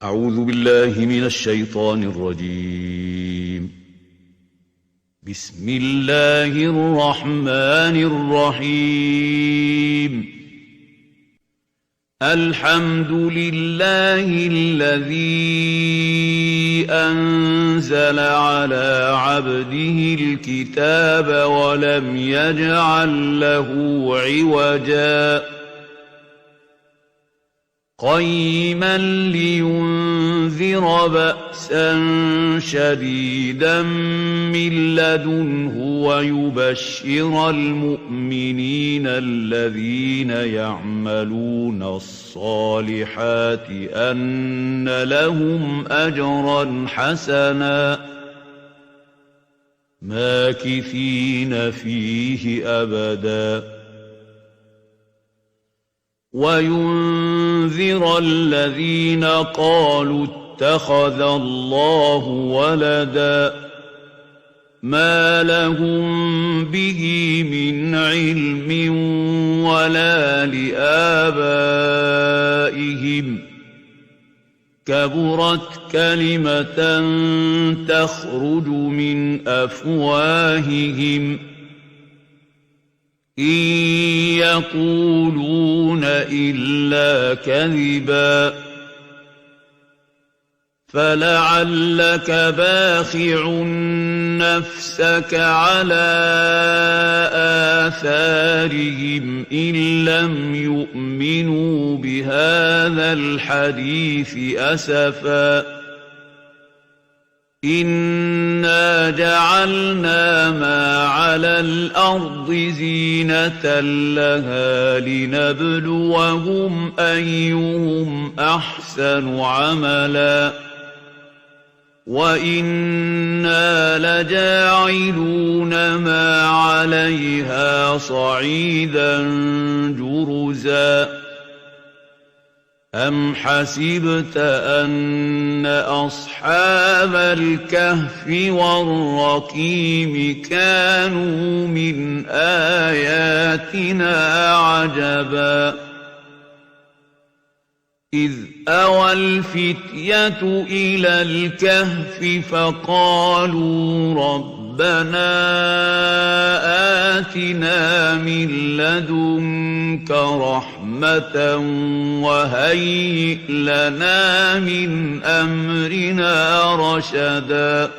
أعوذ بالله من الشيطان الرجيم. بسم الله الرحمن الرحيم. الحمد لله الذي أنزل على عبده الكتاب ولم يجعل له عوجا قيما لينذر بأسا شديدا من لدنه ويبشر المؤمنين الذين يعملون الصالحات أن لهم أجرا حسنا ماكثين فيه أبدا وينذر الذين قالوا اتخذ الله ولدا ما لهم به من علم ولا لآبائهم كبرت كلمة تخرج من أفواههم إن يقولون إلا كذبا فلعلك باخع نفسك على آثارهم إن لم يؤمنوا بهذا الحديث أسفا إنا جعلنا ما على الأرض زينة لها لنبلوهم أيهم أحسن عملا وإنا لجاعلون ما عليها صعيدا جرزا أم حسبت أن أصحاب الكهف والرقيم كانوا من آياتنا عجبا إذ أوى الفتية إلى الكهف فقالوا ربنا آتنا من لدنك رحمة وهيئ لنا من أمرنا رشدا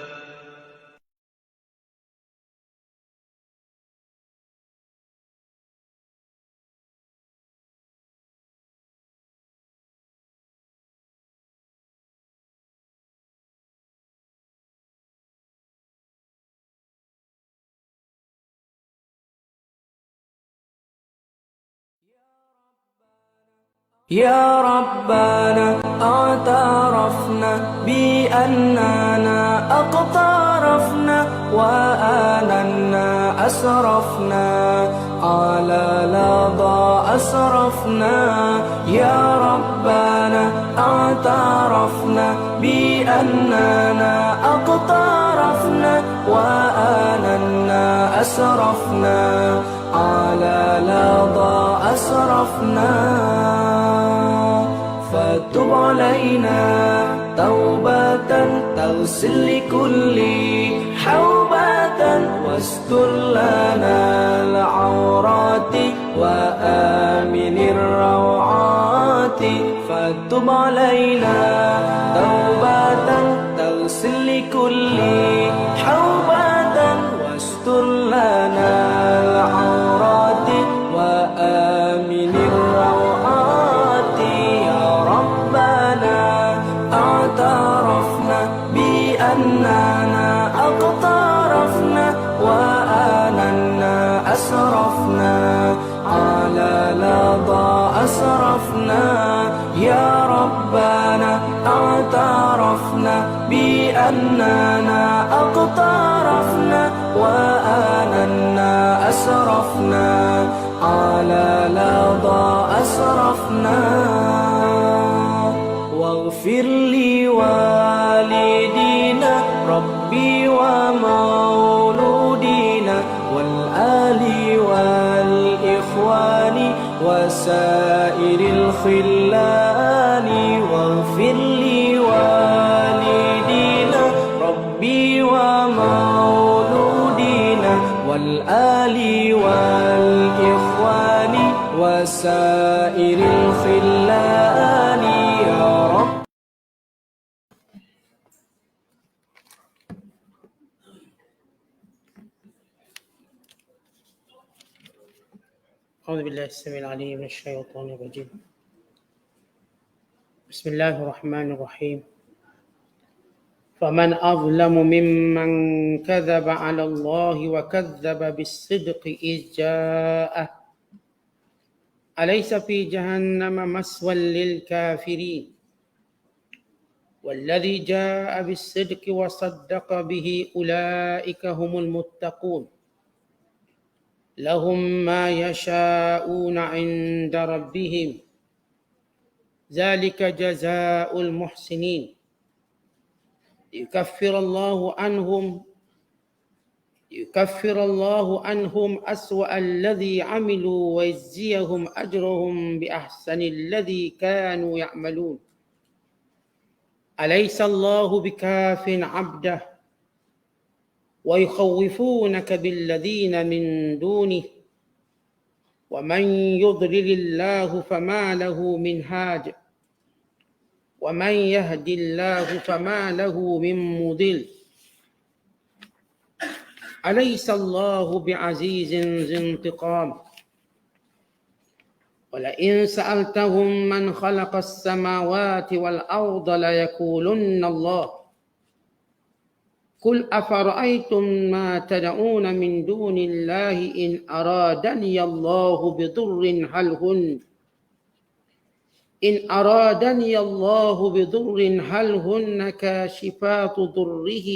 يا ربنا اعترفنا بأننا أقترفنا وآننا أسرفنا على لظى أسرفنا يا ربنا اعترفنا بأننا أقترفنا وآننا أسرفنا على لظى أسرفنا فتب علينا توبة تغسل لكل حوبة واستر لنا العورات وآمن الروعات فتب علينا توبة تغسل لكل حوبة واستر لنا العورات وآمن الروعات يا ربنا اعترفنا بأننا أقترفنا وآننا أسرفنا على لظى أسرفنا يا ربنا اعترفنا بأننا أقترفنا وآننا أسرفنا على لظى أسرفنا واغفر لوالدينا ربي ومولودينا والآل والإخوان وسائر الخلان واغفر لي ومولودينا والآل والإخوان وسائر الخلان يا رب. أعوذ بالله السميع العليم من الشيطان الرجيم. بسم الله الرحمن الرحيم. فمن أظلم ممن كذب على الله وكذب بالصدق إذ جاءه أليس في جهنم مثوى للكافرين والذي جاء بالصدق وصدق به أولئك هم المتقون لهم ما يشاءون عند ربهم ذلك جزاء المحسنين يكفر الله عنهم أسوأ الذي عملوا ويجزيهم أجرهم بأحسن الذي كانوا يعملون أليس الله بكاف عبده ويخوفونك بالذين من دونه ومن يضلل الله فما له من هاد ومن يهد الله فما له من مضل أليس الله بعزيز ذي انتقام ولئن سألتهم من خلق السماوات والأرض ليقولن الله قل أفرأيتم ما تدعون من دون الله إن أرادني الله بضر هل هن كاشفات ضره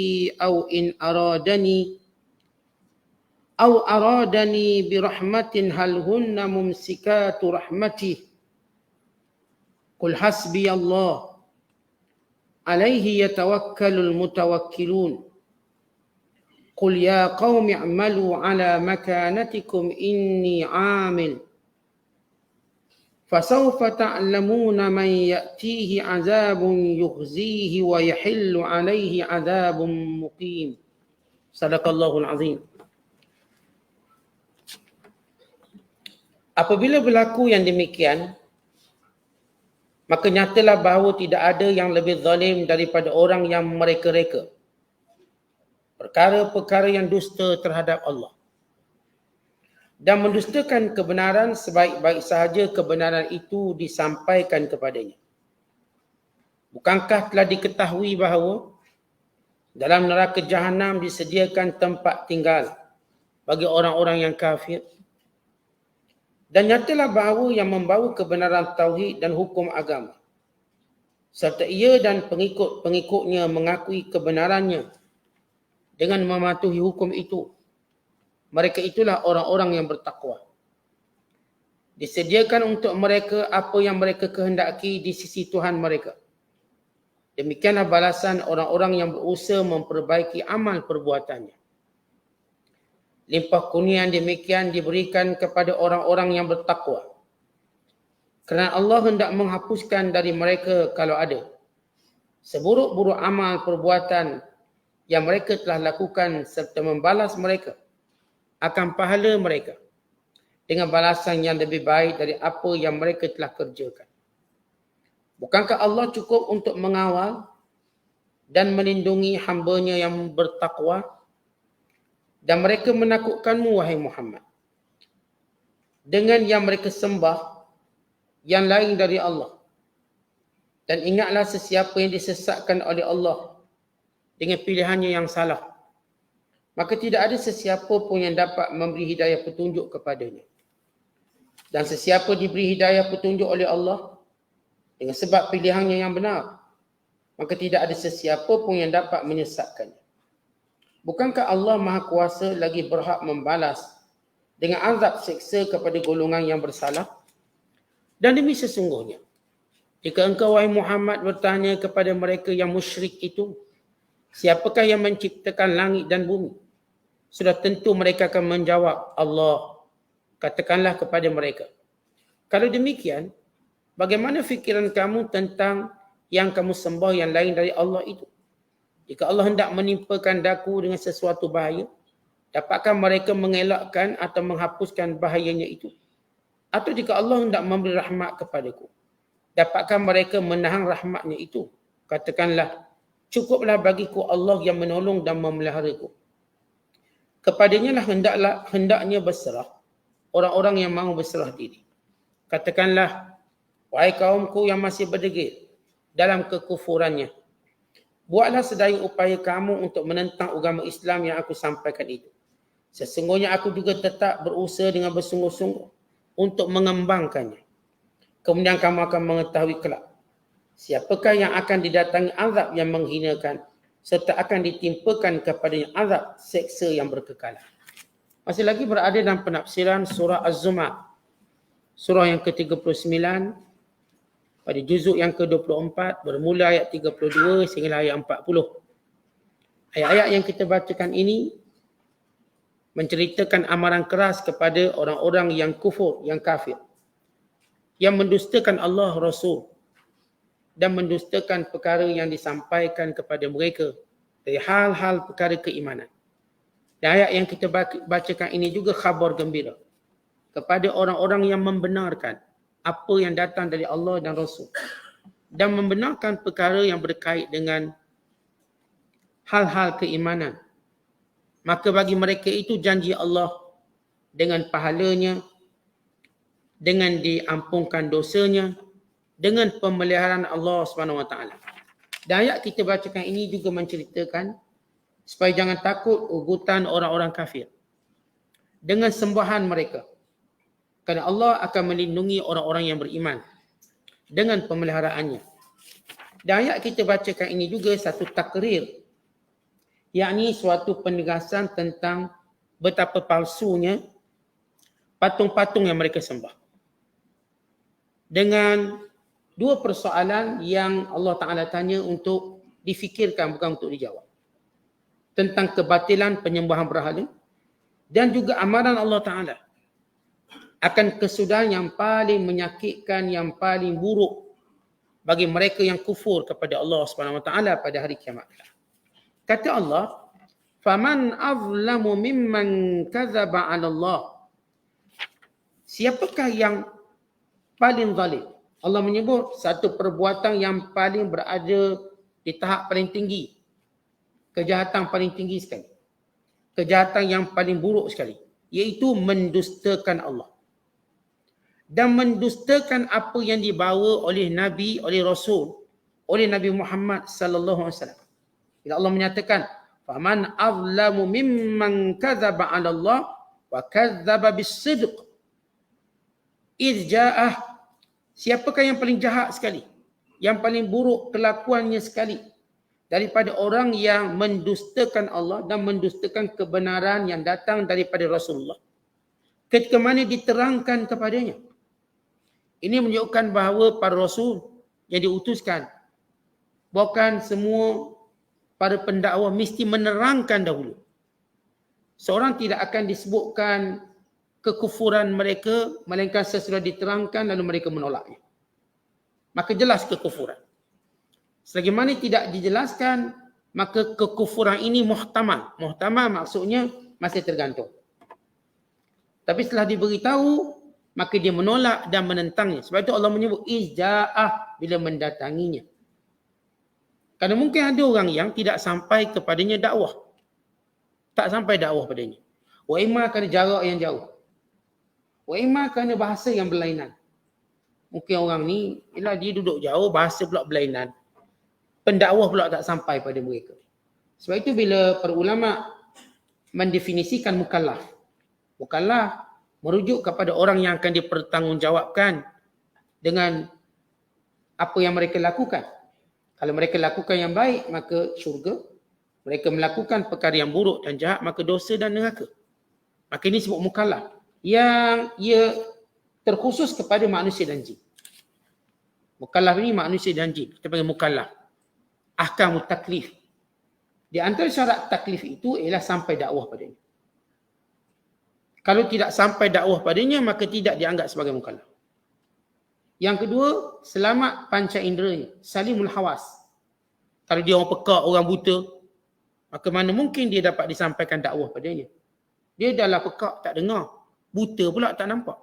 أو أرادني برحمة هل هن ممسكات رحمته قل حسبي الله عليه يتوكل المتوكلون قل يا قوم اعملوا على مكانتكم إني عامل فسوف تعلمون من يأتيه عذاب يخزيه ويحل عليه عذاب مقيم. صدق Allahul Azim. Apabila berlaku yang demikian, maka nyatalah bahawa tidak ada yang lebih zalim daripada orang yang mereka-reka perkara-perkara yang dusta terhadap Allah dan mendustakan kebenaran sebaik-baik sahaja kebenaran itu disampaikan kepadanya. Bukankah telah diketahui bahawa dalam neraka Jahannam disediakan tempat tinggal bagi orang-orang yang kafir? Dan nyatalah bahawa yang membawa kebenaran tauhid dan hukum agama serta ia dan pengikut-pengikutnya mengakui kebenarannya dengan mematuhi hukum itu, mereka itulah orang-orang yang bertakwa. Disediakan untuk mereka apa yang mereka kehendaki di sisi Tuhan mereka. Demikianlah balasan orang-orang yang berusaha memperbaiki amal perbuatannya. Limpah kurnia yang demikian diberikan kepada orang-orang yang bertakwa, kerana Allah hendak menghapuskan dari mereka kalau ada seburuk-buruk amal perbuatan yang mereka telah lakukan serta membalas mereka akan pahala mereka dengan balasan yang lebih baik dari apa yang mereka telah kerjakan. Bukankah Allah cukup untuk mengawal dan melindungi hamba-Nya yang bertakwa? Dan mereka menakutkanmu, wahai Muhammad, dengan yang mereka sembah yang lain dari Allah. Dan ingatlah sesiapa yang disesatkan oleh Allah dengan pilihannya yang salah, maka tidak ada sesiapa pun yang dapat memberi hidayah petunjuk kepadanya. Dan sesiapa diberi hidayah petunjuk oleh Allah dengan sebab pilihannya yang benar, maka tidak ada sesiapa pun yang dapat menyesatkannya. Bukankah Allah Maha Kuasa lagi berhak membalas dengan azab seksa kepada golongan yang bersalah? Dan demi sesungguhnya, jika engkau, wahai Muhammad, bertanya kepada mereka yang musyrik itu, siapakah yang menciptakan langit dan bumi? Sudah tentu mereka akan menjawab, Allah. Katakanlah kepada mereka, kalau demikian, bagaimana fikiran kamu tentang yang kamu sembah yang lain dari Allah itu? Jika Allah hendak menimpakan daku dengan sesuatu bahaya, dapatkah mereka mengelakkan atau menghapuskan bahayanya itu? Atau jika Allah hendak memberi rahmat kepadaku, dapatkah mereka menahan rahmatnya itu? Katakanlah, cukuplah bagiku Allah yang menolong dan memeliharaku. Kepadanya lah hendaknya berserah orang-orang yang mahu berserah diri. Katakanlah, wahai kaumku yang masih berdegil dalam kekufurannya, buatlah sedaya upaya kamu untuk menentang agama Islam yang aku sampaikan itu. Sesungguhnya aku juga tetap berusaha dengan bersungguh-sungguh untuk mengembangkannya. Kemudian kamu akan mengetahui kelak siapakah yang akan didatangi azab yang menghinakan serta akan ditimpakan kepadanya azab seksa yang berkekalan. Masih lagi berada dalam penafsiran surah Az-Zumar, surah yang ke-39 pada juzuk yang ke-24 bermula ayat 32 sehingga ayat 40. Ayat-ayat yang kita bacakan ini menceritakan amaran keras kepada orang-orang yang kufur, yang kafir, yang mendustakan Allah Rasul dan mendustakan perkara yang disampaikan kepada mereka dari hal-hal perkara keimanan. Dan ayat yang kita bacakan ini juga khabar gembira kepada orang-orang yang membenarkan apa yang datang dari Allah dan Rasul dan membenarkan perkara yang berkait dengan hal-hal keimanan. Maka bagi mereka itu janji Allah dengan pahalanya, dengan diampunkan dosanya, dengan pemeliharaan Allah SWT. Dan ayat kita bacakan ini juga menceritakan supaya jangan takut ugutan orang-orang kafir dengan sembahan mereka. Kerana Allah akan melindungi orang-orang yang beriman dengan pemeliharaannya. Dan ayat kita bacakan ini juga satu takrir, yakni suatu penegasan tentang betapa palsunya patung-patung yang mereka sembah. Dengan dua persoalan yang Allah Ta'ala tanya untuk difikirkan, bukan untuk dijawab. Tentang kebatilan penyembahan berhala dan juga amaran Allah Ta'ala akan kesudahan yang paling menyakitkan, yang paling buruk bagi mereka yang kufur kepada Allah SWT pada hari kiamat. Kata Allah, "Faman azlamu mimman kadzaba 'ala Allah." Siapakah yang paling zalim? Allah menyebut satu perbuatan yang paling berada di tahap paling tinggi. Kejahatan paling tinggi sekali. Kejahatan yang paling buruk sekali, iaitu mendustakan Allah. Dan mendustakan apa yang dibawa oleh Nabi, oleh Rasul, oleh Nabi Muhammad sallallahu alaihi wasallam. Bila Allah menyatakan, "Faman azlamu mimman kadzaba 'ala Allah wa kadzdzaba bis-sidq idz ja'ah." Siapakah yang paling jahat sekali, yang paling buruk kelakuannya sekali daripada orang yang mendustakan Allah dan mendustakan kebenaran yang datang daripada Rasulullah ketika mana diterangkan kepadanya. Ini menunjukkan bahawa para rasul yang diutuskan, bukan semua para pendakwah mesti menerangkan dahulu. Seorang tidak akan disebutkan kekufuran mereka melainkan sesudah diterangkan lalu mereka menolaknya. Maka jelas kekufuran. Selagi mana tidak dijelaskan, maka kekufuran ini muhtamal. Muhtamal maksudnya masih tergantung. Tapi setelah diberitahu, maka dia menolak dan menentangnya. Sebab itu Allah menyebut izja'ah bila mendatanginya. Kerana mungkin ada orang yang tidak sampai kepadanya dakwah. Tak sampai dakwah padanya. Wa imma kerana jarak yang jauh. Wa imma kerana bahasa yang berlainan. Mungkin orang ni, ialah dia duduk jauh, bahasa pula berlainan. Pendakwah pula tak sampai pada mereka. Sebab itu bila para ulama mendefinisikan mukallaf. Mukallaf merujuk kepada orang yang akan dipertanggungjawabkan dengan apa yang mereka lakukan. Kalau mereka lakukan yang baik, maka syurga. Mereka melakukan perkara yang buruk dan jahat, maka dosa dan neraka. Maka ini sebut mukallaf. Yang ia terkhusus kepada manusia dan jin. Mukallaf ini manusia dan jin. Kita panggil mukallaf. Ahkamut taklif. Di antara syarat taklif itu ialah sampai dakwah padanya. Kalau tidak sampai dakwah padanya, maka tidak dianggap sebagai mukallaf. Yang kedua, selamat panca inderanya. Salimul hawas. Kalau dia orang pekak, orang buta, Maka mana mungkin dia dapat disampaikan dakwah padanya. Dia dah pekak, tak dengar. Buta pula tak nampak.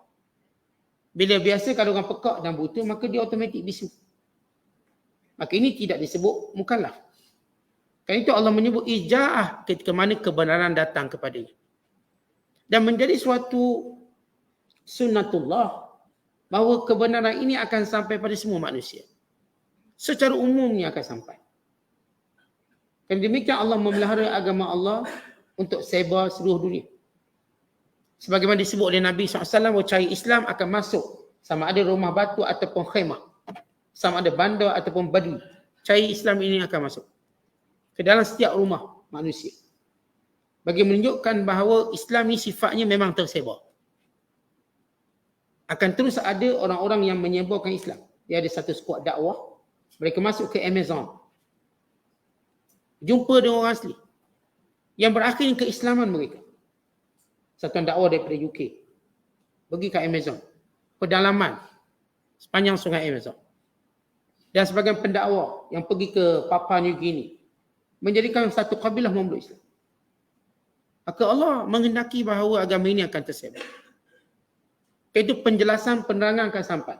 Bila biasa kalau orang pekak dan buta, maka dia automatik bisu. Maka ini tidak disebut mukallaf. Kerana itu Allah menyebut ija'ah ketika mana kebenaran datang kepadanya. Dan menjadi suatu sunnatullah bahawa kebenaran ini akan sampai pada semua manusia. Secara umumnya akan sampai. Dan demikian Allah memelihara agama Allah untuk sebar seluruh dunia. Sebagaimana disebut oleh Nabi SAW, cari Islam akan masuk sama ada rumah batu ataupun khemah. Sama ada bandar ataupun badu. Cari Islam ini akan masuk ke dalam setiap rumah manusia. Bagi menunjukkan bahawa Islam ni sifatnya memang tersebar. Akan terus ada orang-orang yang menyebarkan Islam. Dia ada satu skuad dakwah. Mereka masuk ke Amazon. Jumpa dengan orang asli. Yang berakhir keislaman mereka. Satuan dakwah daripada UK. Pergi ke Amazon. Pedalaman. Sepanjang sungai Amazon. Dan sebagian pendakwa yang pergi ke Papua New Guinea. Menjadikan satu kabilah memeluk Islam. Maka Allah menghendaki bahawa agama ini akan tersebar. Itu penjelasan penerangan akan sampai.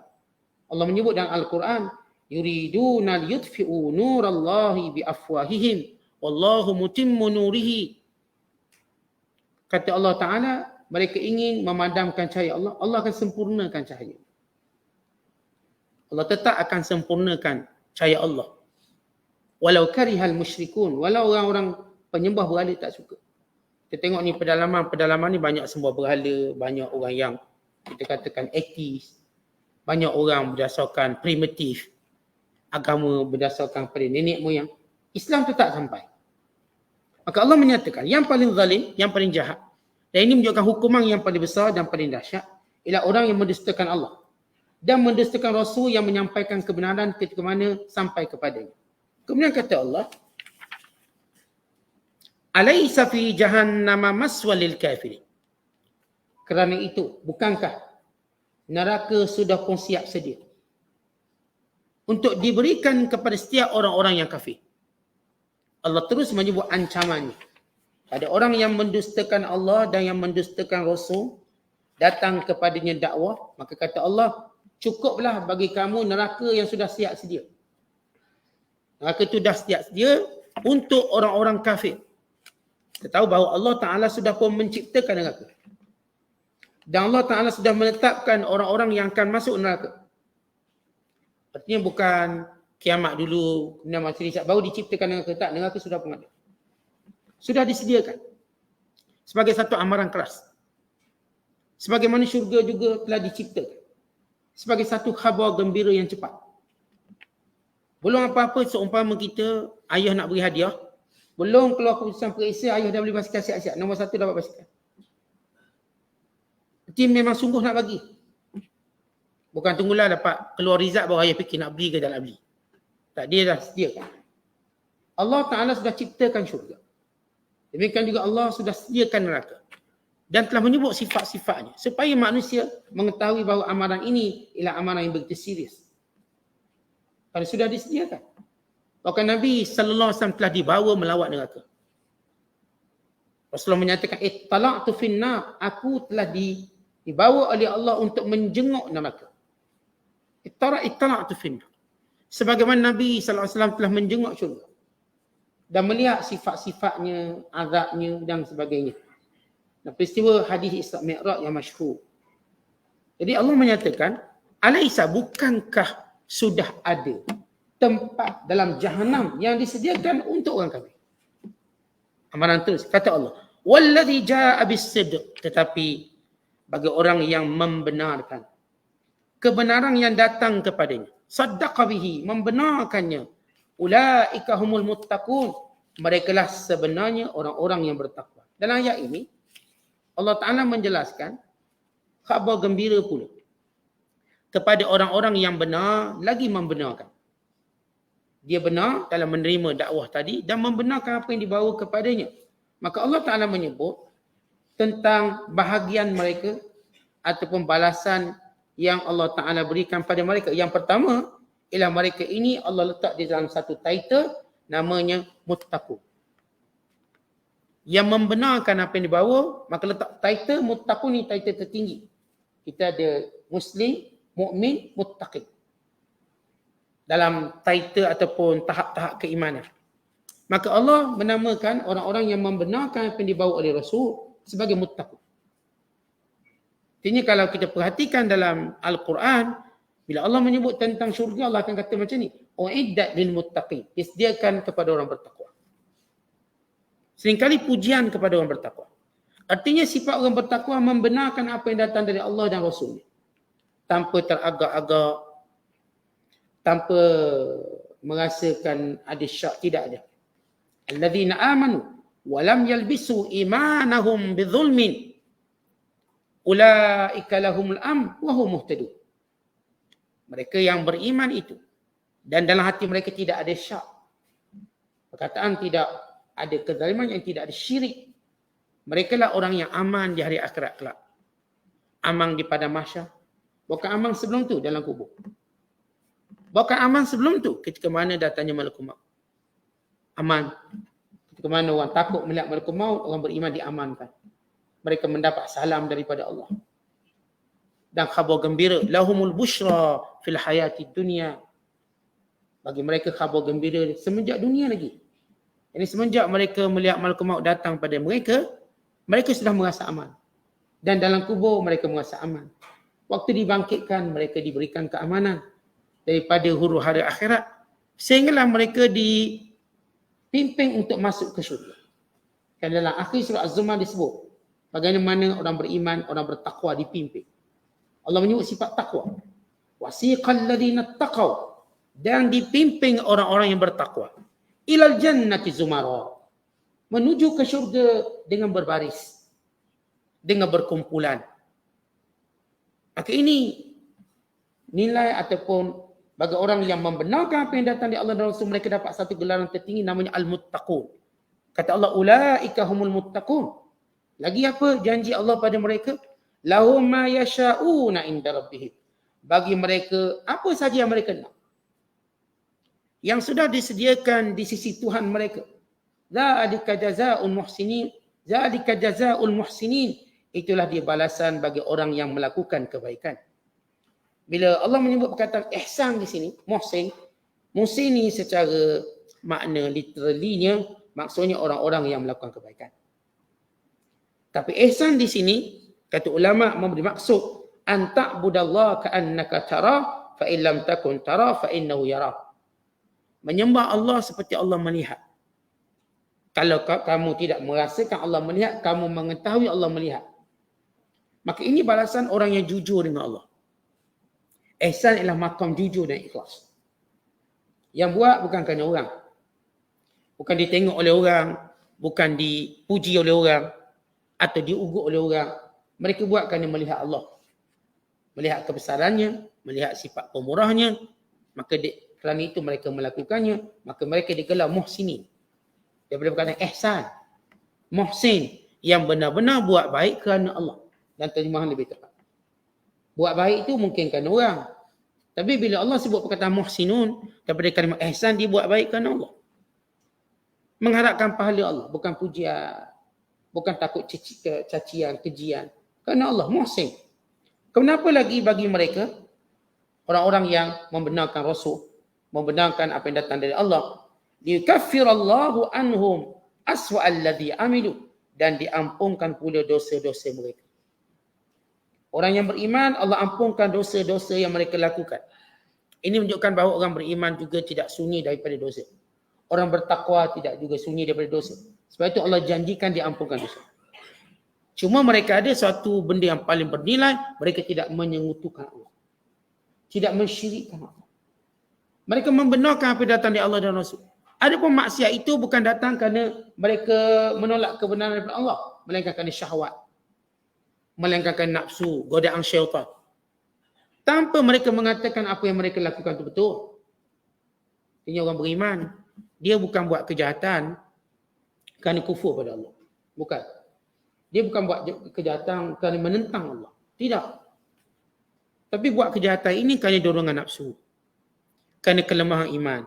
Allah menyebut dalam Al-Quran, yuriduna liyutfi'u nurallahi biafwahihim wallahu mutimmu nurihi. Kata Allah Ta'ala, mereka ingin memadamkan cahaya Allah, Allah akan sempurnakan cahaya. Allah tetap akan sempurnakan cahaya Allah. Walau karihal musyrikun, walau orang-orang penyembah berhala tak suka. Kita tengok ni pedalaman ni banyak sembah berhala, banyak orang yang kita katakan ateis, banyak orang berdasarkan primitif, agama berdasarkan pada nenek moyang. Islam tetap sampai. Maka Allah menyatakan yang paling zalim, yang paling jahat, dan ini menunjukkan hukuman yang paling besar dan paling dahsyat ialah orang yang mendustakan Allah dan mendustakan Rasul yang menyampaikan kebenaran ketika mana sampai kepadanya. Kemudian kata Allah, Alaysa fi jahannama maswal lil kafirin. Kerana itu, bukankah neraka sudah pun siap sedia untuk diberikan kepada setiap orang-orang yang kafir. Allah terus menyebut ancamannya. Ada orang yang mendustakan Allah dan yang mendustakan Rasul, datang kepadanya dakwah, maka kata Allah, cukuplah bagi kamu neraka yang sudah siap sedia. Neraka itu dah siap sedia untuk orang-orang kafir. Kita tahu bahawa Allah Ta'ala sudah pun menciptakan neraka. Dan Allah Ta'ala sudah menetapkan orang-orang yang akan masuk neraka. Artinya bukan kiamat dulu, kemudian masih baru diciptakan neraka. Tak, neraka sudah pun ada. Sudah disediakan. Sebagai satu amaran keras. Sebagaimana syurga juga telah diciptakan. Sebagai satu khabar gembira yang cepat. Belum apa-apa seumpama kita, ayah nak beri hadiah. Belum keluar keputusan periksa, ayah dah beli basikal siap-siap. Nombor 1 dapat basikal. Tim memang sungguh nak bagi. Bukan tunggulah dapat keluar result baru ayah fikir nak beli ke tak nak beli. Tak, dia dah sediakan. Allah Ta'ala sudah ciptakan syurga. Demikian juga Allah sudah sediakan neraka. Dan telah menyebut sifat-sifatnya. Supaya manusia mengetahui bahawa amaran ini ialah amaran yang begitu serius. Kerana sudah disediakan. Bahkan Nabi SAW telah dibawa melawat neraka. Rasulullah menyatakan, talaqtu finnar, aku telah dibawa oleh Allah untuk menjenguk neraka. Talaqtu finnar. Sebagaimana Nabi SAW telah menjenguk syurga. Dan melihat sifat-sifatnya, azabnya dan sebagainya. Dan peristiwa hadis Isra Mi'raj yang masyhur. Jadi Allah menyatakan, Alaysa, bukankah sudah ada tempat dalam jahanam yang disediakan untuk orang kafir? Amaran terus, kata Allah, Walladhi ja'a bis-sidq, tetapi bagi orang yang membenarkan kebenaran yang datang kepadanya, saddaqa bihi, membenarkannya, ulaika humul muttaqun, merekalah sebenarnya orang-orang yang bertakwa. Dalam ayat ini Allah Ta'ala menjelaskan khabar gembira pula kepada orang-orang yang benar lagi membenarkan. Dia benar dalam menerima dakwah tadi dan membenarkan apa yang dibawa kepadanya. Maka Allah Ta'ala menyebut tentang bahagian mereka ataupun balasan yang Allah Ta'ala berikan pada mereka. Yang pertama ialah mereka ini Allah letak di dalam satu title namanya muttaqun. yang membenarkan apa yang dibawa, maka letak title muttaqun ni title tertinggi. Kita ada muslim, mukmin, muttaqin. Dalam title ataupun tahap-tahap keimanan. Maka Allah menamakan orang-orang yang membenarkan apa yang dibawa oleh Rasul sebagai muttaqun. Artinya kalau kita perhatikan dalam Al-Quran, bila Allah menyebut tentang syurga, Allah akan kata macam ni, uiddat lil muttaqin, disediakan kepada orang bertakwa. Seringkali pujian kepada orang bertakwa. Artinya sifat orang bertakwa membenarkan apa yang datang dari Allah dan Rasul. Tanpa teragak-agak, tanpa merasakan ada syak, tidak ada. Alladzina amanu wa lam yalbisu imanahum bidzulmin ulaika lahumul amn wa hum muhtadun. Mereka yang beriman itu dan dalam hati mereka tidak ada syak. Perkataan tidak ada kezaliman, yang tidak ada syirik. Mereka lah orang yang aman di hari akhirat kelak. Aman di padang mahsyar. Bukan aman sebelum tu dalam kubur. Bukan aman sebelum tu ketika mana datangnya malakul maut. Aman. Ketika mana orang takut melihat malakul maut, orang beriman diamankan. Mereka mendapat salam daripada Allah. Dan khabar gembira, lahumul busyra fil hayati dunia. Bagi mereka khabar gembira semenjak dunia lagi. Ini semenjak mereka melihat malakul maut datang pada mereka, mereka sudah merasa aman. Dan dalam kubur mereka merasa aman. Waktu dibangkitkan, mereka diberikan keamanan daripada huru hara akhirat. Sehinggalah mereka dipimpin untuk masuk ke syurga. Dan dalam akhir surah Az-Zumar disebut bagaimana orang beriman, orang bertakwa dipimpin. Allah menyebut sifat takwa. Wasiqal ladzina taqaw, dan dipimpin orang-orang yang bertakwa. Ilal jannati zumara, menuju ke syurga dengan berbaris, dengan berkumpulan. Maka ini nilai ataupun bagi orang yang membenarkan apa yang datang dari Allah dan Rasul, mereka dapat satu gelaran tertinggi namanya al-muttaqun. Kata Allah, ulaika humul muttaqun. Lagi apa janji Allah pada mereka? Lahum ma yasha'una inda rabbihim. Bagi mereka apa saja yang mereka nak, yang sudah disediakan di sisi Tuhan mereka. Zalika jazaa'ul muhsinin, zalika jazaa'ul muhsinin. Itulah dia balasan bagi orang yang melakukan kebaikan. Bila Allah menyebut perkataan ihsan di sini, muhsin, muhsin ni secara makna literalinya maksudnya orang-orang yang melakukan kebaikan. Tapi ihsan di sini kata ulama memberi maksud an ta'budallaha ka'annaka tara fa in lam takun tara fa innahu yara. Menyembah Allah seperti Allah melihat. Kalau kamu tidak merasakan Allah melihat, kamu mengetahui Allah melihat. Maka ini balasan orang yang jujur dengan Allah. Ihsan ialah makam jujur dan ikhlas. Yang buat bukan kerana orang. Bukan ditengok oleh orang, bukan dipuji oleh orang atau diugut oleh orang. Mereka buat kerana melihat Allah. Melihat kebesarannya, melihat sifat pemurahnya. Maka kerana itu mereka melakukannya, maka mereka digelar muhsinin. Daripada perkataan ihsan. Muhsin yang benar-benar buat baik kerana Allah. Dan terjemahan lebih tepat. Buat baik itu mungkin kerana orang. Tapi bila Allah sebut perkataan muhsinun, daripada kalimah ihsan, dia buat baik kerana Allah. Mengharapkan pahala Allah, bukan pujian. Bukan takut cacian, kejian. Kerana Allah, muhsin. Kenapa lagi bagi mereka, orang-orang yang membenarkan Rasul, membenarkan apa yang datang dari Allah, liyukaffirallahu anhum aswa'al ladzi amilu, dan diampunkan pula dosa-dosa mereka. Orang yang beriman, Allah ampunkan dosa-dosa yang mereka lakukan. Ini menunjukkan bahawa orang beriman juga tidak sunyi daripada dosa. Orang bertakwa tidak juga sunyi daripada dosa. Sebab itu Allah janjikan diampunkan dosa. Cuma mereka ada suatu benda yang paling bernilai, mereka tidak menyekutukan Allah. Tidak mensyirikkan Allah. Mereka membenarkan apa yang datang dari Allah dan Rasul. Adapun maksiat itu bukan datang kerana mereka menolak kebenaran daripada Allah, melainkan kerana syahwat. Melainkan kerana nafsu, godaan syaitan. Tanpa mereka mengatakan apa yang mereka lakukan itu betul. Ini orang beriman, dia bukan buat kejahatan kerana kufur pada Allah. Bukan. Dia bukan buat kejahatan kerana menentang Allah. Tidak. Tapi buat kejahatan ini kerana dorongan nafsu. Kerana kelemahan iman.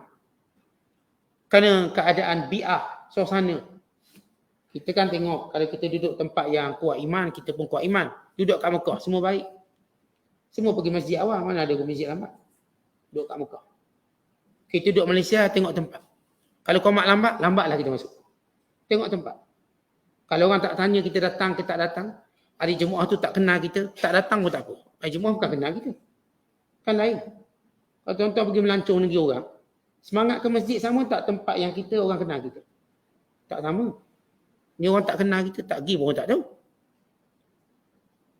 Kerana keadaan bi'ah, suasana. Kita kan tengok kalau kita duduk tempat yang kuat iman, kita pun kuat iman. Duduk kat Mekah, semua baik. Semua pergi masjid awal, mana ada masjid lambat. Duduk kat Mekah. Kita duduk Malaysia, tengok tempat. Kalau komat lambat, lambatlah kita masuk. Tengok tempat. Kalau orang tak tanya kita datang ke tak datang, hari Jumaat tu tak kenal kita, tak datang pun tak apa. Hari Jumaat bukan kenal kita. Kan lain. Kalau tuan-tuan pergi melancong negeri orang, semangat ke masjid sama tak tempat yang kita orang kenal kita? Tak sama. Ni orang tak kenal kita, tak pergi pun orang tak tahu.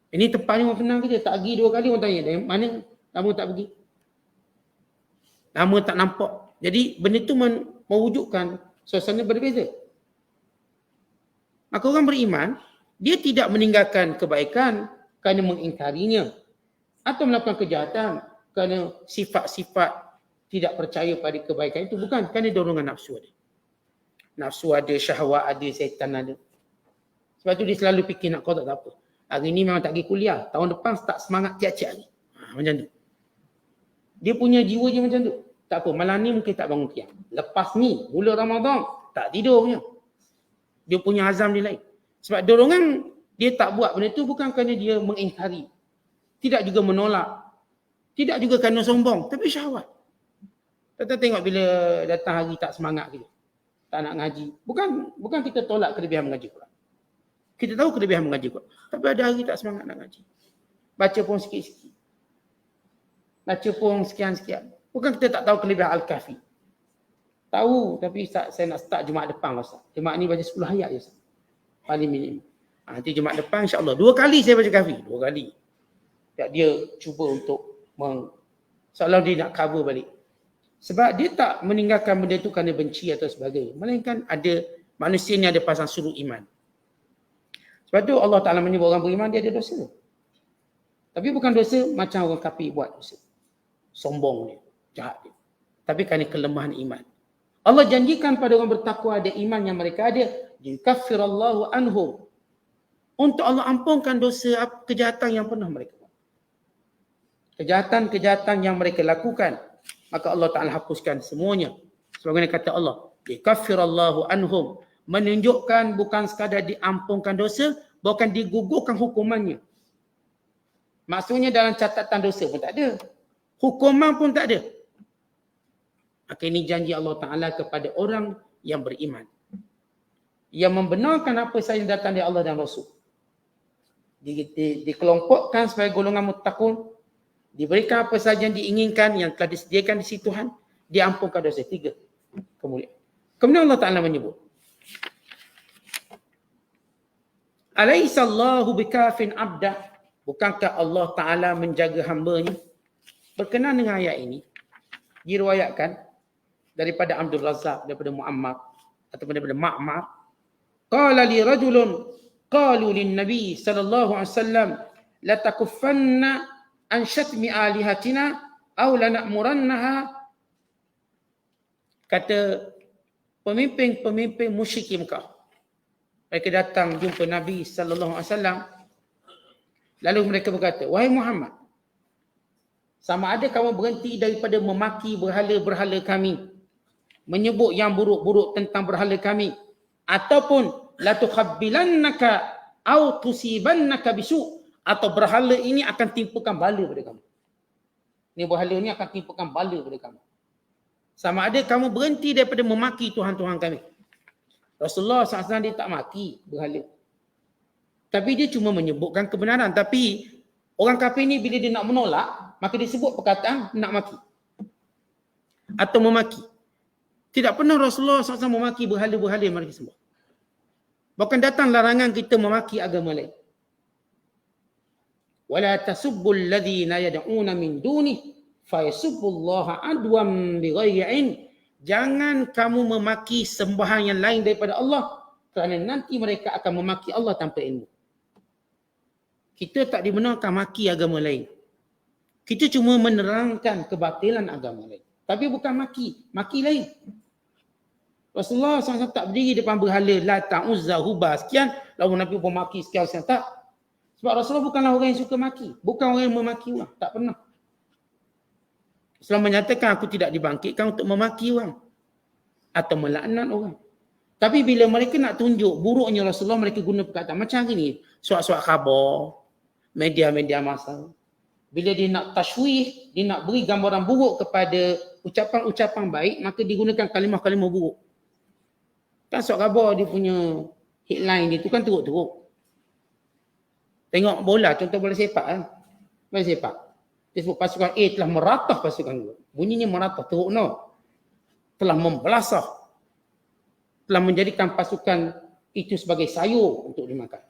Ini tempat ni orang kenal kita, tak pergi 2 kali orang tanya, dari mana lama tak pergi? Lama tak nampak. Jadi benda tu mewujudkan suasana berbeza. Maka orang beriman, dia tidak meninggalkan kebaikan kerana mengingkarinya atau melakukan kejahatan kerana sifat-sifat tidak percaya pada kebaikan itu, bukan kerana dorongan nafsu ada. Nafsu ada, syahwat ada, syaitan ada. Sebab tu dia selalu fikir nak qada tak apa. Hari ni memang tak pergi kuliah, tahun depan start semangat tiap-tiap hari. Macam tu. Dia punya jiwa je macam tu. Tak apa, malam ni mungkin tak bangun qiyam. Lepas ni, mula Ramadan, tak tidur punya. Dia punya azam dia lain. Sebab dorongan dia tak buat benda tu bukan kerana dia mengingkari. Tidak juga menolak. Tidak juga kerana sombong, tapi syahwat. Kita tengok bila datang hari tak semangat kita. Tak nak ngaji. Bukan kita tolak kelebihan mengaji Quran. Kita tahu kelebihan mengaji Quran. Tapi ada hari tak semangat nak ngaji. Baca pun sikit-sikit. Baca pun sekian-sekian. Bukan kita tak tahu kelebihan Al-Kahfi. Tahu, tapi saya nak start Jumaat depan lah Ustaz. Jumaat ni baca 10 ayat je Ustaz. Paling minimum. Nanti Jumaat depan insyaAllah. 2 kali saya baca Kahfi. 2 kali. Dia cuba untuk seolah dia nak cover balik. Sebab dia tak meninggalkan benda tu kerana benci atau sebagainya. Melainkan ada manusia ni ada pasang surut iman. Sebab tu Allah Ta'ala menyebut orang beriman dia ada dosa. Tapi bukan dosa macam orang kafir buat dosa. Sombong dia, jahat dia. Tapi kerana kelemahan iman. Allah janjikan pada orang bertakwa ada iman yang mereka ada. Yukaffirallahu anhum. Untuk Allah ampunkan dosa kejahatan yang pernah mereka buat. Kejahatan-kejahatan yang mereka lakukan. Maka Allah Ta'ala hapuskan semuanya. Sebagaimana kata Allah, Yukaffirallahu anhum. Menunjukkan bukan sekadar diampunkan dosa, bahkan digugurkan hukumannya. Maksudnya dalam catatan dosa pun tak ada. Hukuman pun tak ada. Maka ini janji Allah Ta'ala kepada orang yang beriman. Yang membenarkan apa sahaja yang datang dari Allah dan Rasul. Dikelompokkan sebagai golongan muttaqun. Diberikan apa sahaja yang diinginkan, yang telah disediakan di sisi Tuhan. Diampunkan dosa. 3. Kemudian Allah Ta'ala menyebut. Alaihissallahu bikafin abdah. Bukankah Allah Ta'ala menjaga hamba-Nya? Berkenaan dengan ayat ini, diriwayatkan daripada Abdul Razak, daripada Muammar, ataupun daripada Ma'mar. Qala li rajulun, qalu lin Nabi sallallahu alaihi wasallam, la takuffanna an syatmi alihatina aw lana'murannaha. Kata pemimpin-pemimpin musyrik Mekah. Mereka datang jumpa Nabi sallallahu alaihi wasallam. Lalu mereka berkata, wahai Muhammad, sama ada kamu berhenti daripada memaki berhala-berhala kami, menyebut yang buruk-buruk tentang berhala kami, ataupun la tukhabbilannaka aw tusibannaka bisu, atau berhala ini akan timpakan bala pada kamu. Ini berhala ini akan timpakan bala pada kamu. Sama ada kamu berhenti daripada memaki Tuhan-Tuhan kami. Rasulullah SAW dia tak maki berhala. Tapi dia cuma menyebutkan kebenaran. Tapi orang kafir ni bila dia nak menolak, maka dia sebut perkataan nak maki. Atau memaki. Tidak pernah Rasulullah SAW memaki berhala-berhala yang mereka sembah. Bahkan datang larangan kita memaki agama lain. Wala tasubbul ladzina yad'una min dunihi fayasubbullaha adwan bighairi ilm. Jangan kamu memaki sembahan yang lain daripada Allah, kerana nanti mereka akan memaki Allah tanpa ilmu. Kita tak dibenarkan maki agama lain. Kita cuma menerangkan kebatilan agama lain. Tapi bukan maki lain. Rasulullah SAW tak berdiri depan berhala Lata, Uzza, Hubal sekian, lalu Nabi pun maki sekian tak. Sebab Rasulullah bukanlah orang yang suka maki. Bukan orang yang memaki orang. Tak pernah. Islam menyatakan aku tidak dibangkitkan untuk memaki orang. Atau melaknat orang. Tapi bila mereka nak tunjuk buruknya Rasulullah, mereka guna perkataan macam ni, surat-surat khabar, media-media massa. Bila dia nak tashwih, dia nak beri gambaran buruk kepada ucapan-ucapan baik, maka digunakan kalimah-kalimah buruk. Kan surat khabar dia punya headline dia tu kan teruk-teruk. Tengok bola, contoh bola sepak kan. Bola sepak. Dia sebut pasukan A telah meratah pasukan B. Bunyinya meratah, teruk no. Telah membelasah. Telah menjadikan pasukan itu sebagai sayur untuk dimakan.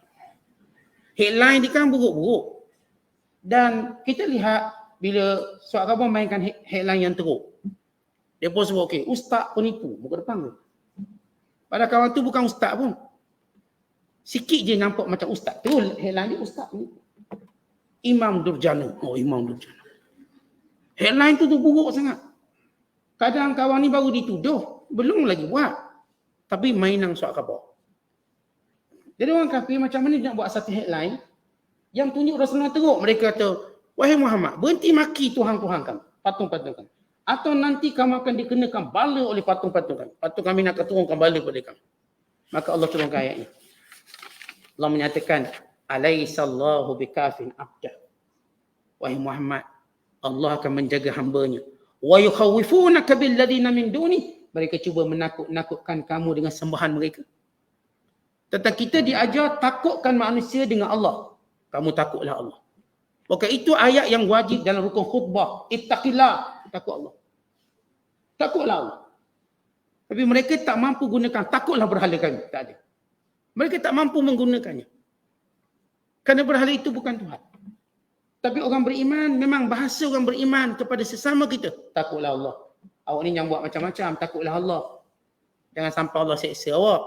Headline dia kan buruk-buruk. Dan kita lihat bila surat khabar mainkan headline yang teruk. Dia pun sebut, okey, ustaz penipu, muka depan tu. Padahal kawan tu bukan ustaz pun. Sikit je nampak macam ustaz. Tu headline dia ustaz penipu. Imam Durjana. Oh, Imam Durjana. Headline tu buruk sangat. Kadang kawan ni baru dituduh, belum lagi buat. Tapi mainan surat khabar. Jadi orang kafir macam mana nak buat satu headline yang tunjuk Rasulullah teruk. Mereka kata, wahai Muhammad, berhenti maki Tuhan-Tuhan kamu, patung-patung kamu. Atau nanti kamu akan dikenakan bala oleh patung-patung kamu. Patung kami nak turunkan bala pada kamu. Maka Allah turunkan ayat ini. Allah menyatakan, alaihissallahu bikafin abdah. Wahai Muhammad, Allah akan menjaga hambanya. Wa yukhawifunaka billadhina min duni. Mereka cuba menakut-nakutkan kamu dengan sembahan mereka. Tentang kita diajar takutkan manusia dengan Allah. Kamu takutlah Allah. Maka itu ayat yang wajib dalam rukun khutbah. Ittaqillah. Takut Allah. Takutlah Allah. Tapi mereka tak mampu gunakan takutlah berhala kami. Tak ada. Mereka tak mampu menggunakannya. Kerana berhala itu bukan Tuhan. Tapi orang beriman, memang bahasa orang beriman kepada sesama kita. Takutlah Allah. Awak ni yang buat macam-macam, takutlah Allah. Jangan sampai Allah seksa awak.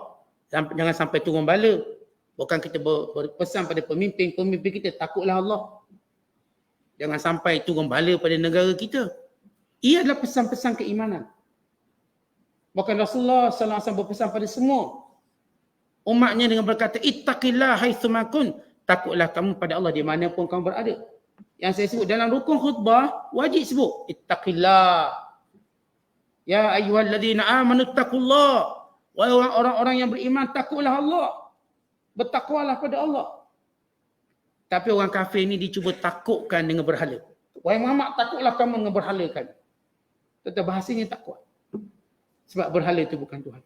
Jangan sampai turun bala. Bukan kita berpesan pada pemimpin-pemimpin kita, takutlah Allah. Jangan sampai turun bala pada negara kita. Ia adalah pesan-pesan keimanan. Bahkan Rasulullah SAW berpesan pada semua umatnya dengan berkata, ittaqillah haitsuma kun. Takutlah kamu pada Allah di mana pun kamu berada. Yang saya sebut dalam rukun khutbah, wajib sebut ittaqillah. Ya ayyuhalladzina amanu taqullah. Wahai orang-orang yang beriman, takutlah Allah. Bertakwalah pada Allah. Tapi orang kafir ini dicuba takutkan dengan berhala. Wahai Muhammad, takutlah kamu dengan berhala kami. Tetapi bahasanya tak kuat. Sebab berhala itu bukan Tuhan.